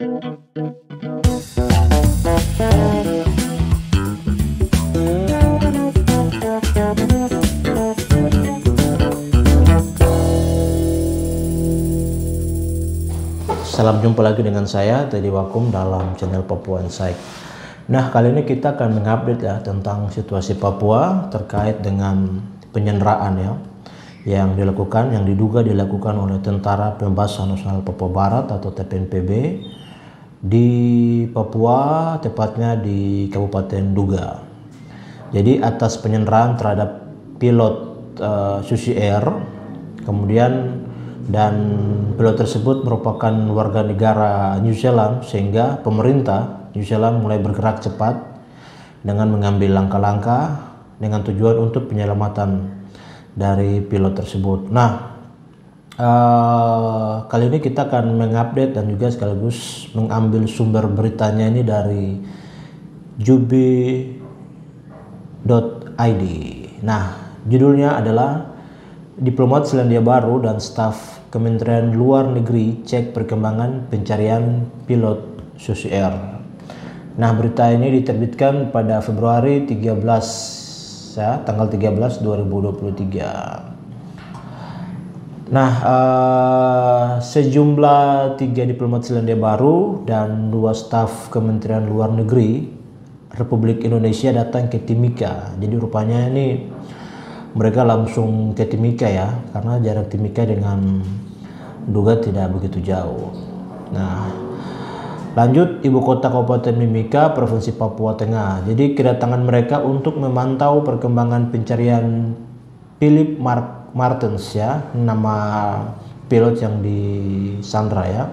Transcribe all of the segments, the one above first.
Salam jumpa lagi dengan saya Teddy Wakum dalam channel Papua Insight. Nah, kali ini kita akan mengupdate ya tentang situasi Papua terkait dengan penyanderaan ya yang diduga dilakukan oleh Tentara Pembebasan Nasional Papua Barat atau TPNPB di Papua, tepatnya di Kabupaten Duga. Jadi atas penyanderaan terhadap pilot Susi Air, kemudian dan pilot tersebut merupakan warga negara New Zealand, sehingga pemerintah New Zealand mulai bergerak cepat dengan mengambil langkah-langkah dengan tujuan untuk penyelamatan dari pilot tersebut. Nah, kali ini kita akan mengupdate dan juga sekaligus mengambil sumber beritanya ini dari jubi.id. Nah, judulnya adalah Diplomat Selandia Baru dan staf Kementerian Luar Negeri cek perkembangan pencarian pilot Susi Air. Nah, berita ini diterbitkan pada Februari 13 ya, tanggal 13 2023. Nah, sejumlah 3 diplomat Selandia Baru dan 2 staf Kementerian Luar Negeri Republik Indonesia datang ke Timika. Jadi rupanya ini mereka langsung ke Timika ya, karena jarak Timika dengan Duga tidak begitu jauh. Nah, lanjut, ibu kota Kabupaten Mimika, Provinsi Papua Tengah. Jadi kedatangan mereka untuk memantau perkembangan pencarian Philip Martens ya, nama pilot yang disandra ya.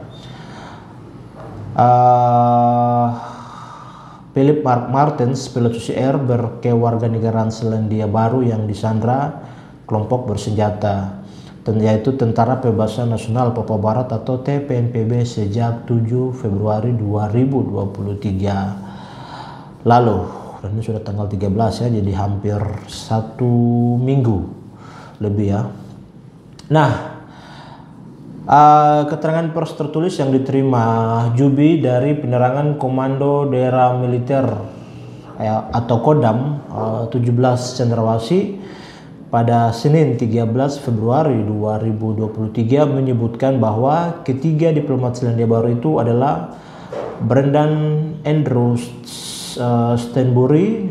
Philip Martens, pilot Susi Air berkewarganegaraan Selandia Baru yang disandra kelompok bersenjata, yaitu Tentara Pembebasan Nasional Papua Barat atau TPNPB sejak 7 Februari 2023 lalu. Dan ini sudah tanggal 13 ya, jadi hampir 1 minggu lebih ya. Nah, keterangan pers tertulis yang diterima Jubi dari penerangan Komando Daerah Militer atau Kodam 17 Cendrawasih pada Senin 13 Februari 2023 menyebutkan bahwa ketiga diplomat Selandia Baru itu adalah Brendan Andrew Stenbury,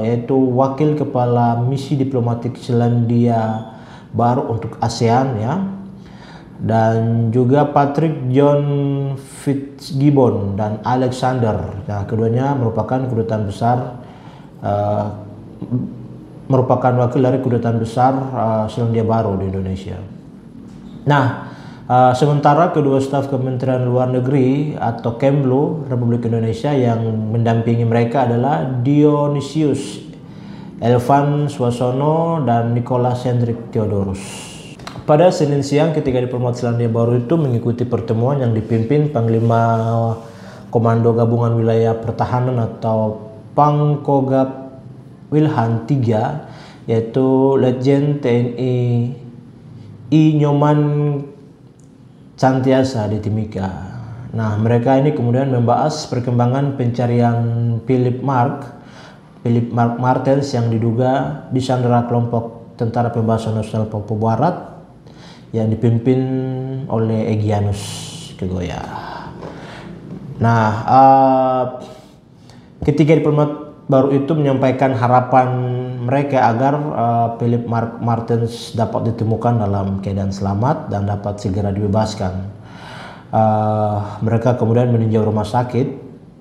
yaitu Wakil Kepala Misi Diplomatik Selandia Baru untuk ASEAN ya, dan juga Patrick John Fitzgibbon dan Alexander. Nah, keduanya merupakan wakil dari kedutaan besar Selandia Baru di Indonesia. Nah, sementara kedua staf Kementerian Luar Negeri atau Kemlu Republik Indonesia yang mendampingi mereka adalah Dionysius Elvan Swasono dan Nicholas Hendrik Theodorus. Pada Senin siang, ketiga diplomat Selandia Baru itu mengikuti pertemuan yang dipimpin Panglima Komando Gabungan Wilayah Pertahanan atau Pangkogap Wilhan III, yaitu Letjen TNI I Nyoman Cantiasa di Timika. Nah, mereka ini kemudian membahas perkembangan pencarian Philip Martens yang diduga disandera kelompok Tentara Pembebasan Nasional Papua Barat yang dipimpin oleh Egyanus Kegoya. Nah, ketiga diplomat baru itu menyampaikan harapan mereka agar Philip Martens dapat ditemukan dalam keadaan selamat dan dapat segera dibebaskan. Mereka kemudian meninjau rumah sakit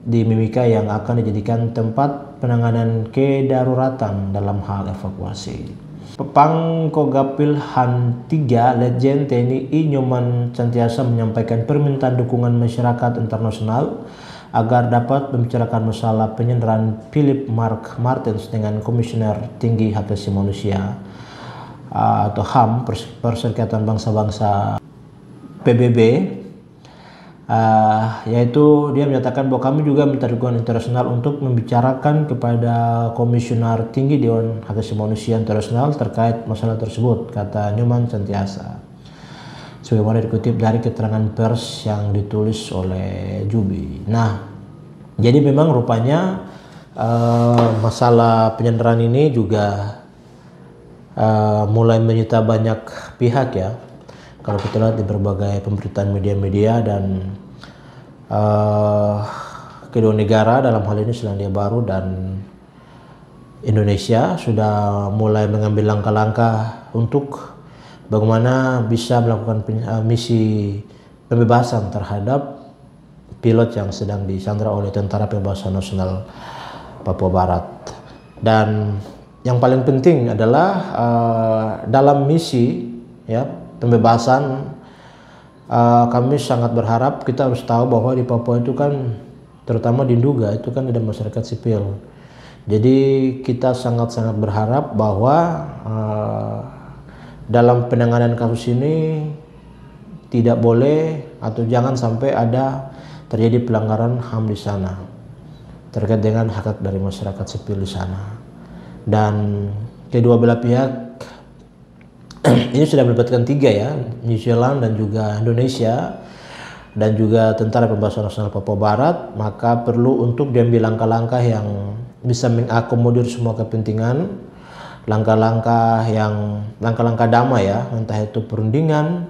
di Mimika yang akan dijadikan tempat penanganan kedaruratan dalam hal evakuasi. Pangkogapil Han 3 Letjen TNI I Nyoman Cantiasa menyampaikan permintaan dukungan masyarakat internasional agar dapat membicarakan masalah penyanderaan Philip Martens dengan Komisioner Tinggi Hak Asasi Manusia atau HAM Perserikatan Bangsa-Bangsa PBB, yaitu dia menyatakan bahwa kami juga minta dukungan internasional untuk membicarakan kepada Komisioner Tinggi Dewan Hak Asasi Manusia Internasional terkait masalah tersebut, kata Nyoman Cantiasa. sebagaimana dikutip dari keterangan pers yang ditulis oleh Jubi. Nah, jadi memang rupanya masalah penyanderaan ini juga mulai menyita banyak pihak ya. Kalau kita lihat di berbagai pemberitaan media-media dan kedua negara dalam hal ini Selandia Baru dan Indonesia sudah mulai mengambil langkah-langkah untuk bagaimana bisa melakukan misi pembebasan terhadap pilot yang sedang disandra oleh Tentara Pembebasan Nasional Papua Barat. Dan yang paling penting adalah dalam misi ya pembebasan, kami sangat berharap, kita harus tahu bahwa di Papua itu kan, terutama di Nduga itu kan ada masyarakat sipil. Jadi kita sangat-sangat berharap bahwa dalam penanganan kasus ini tidak boleh atau jangan sampai ada terjadi pelanggaran HAM di sana terkait dengan hak dari masyarakat sipil di sana. Dan kedua belah pihak ini sudah melibatkan 3 ya, New Zealand dan juga Indonesia dan juga Tentara Pembebasan Nasional Papua Barat, maka perlu untuk diambil langkah-langkah yang bisa mengakomodir semua kepentingan, langkah-langkah damai ya, entah itu perundingan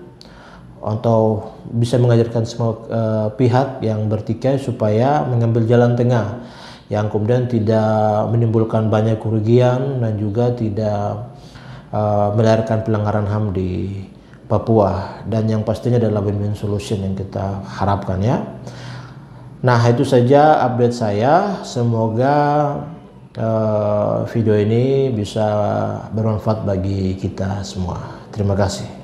atau bisa mengajarkan semua pihak yang bertikai supaya mengambil jalan tengah yang kemudian tidak menimbulkan banyak kerugian dan juga tidak melahirkan pelanggaran HAM di Papua, dan yang pastinya adalah win-win solution yang kita harapkan ya. Nah, itu saja update saya. Semoga video ini bisa bermanfaat bagi kita semua. Terima kasih.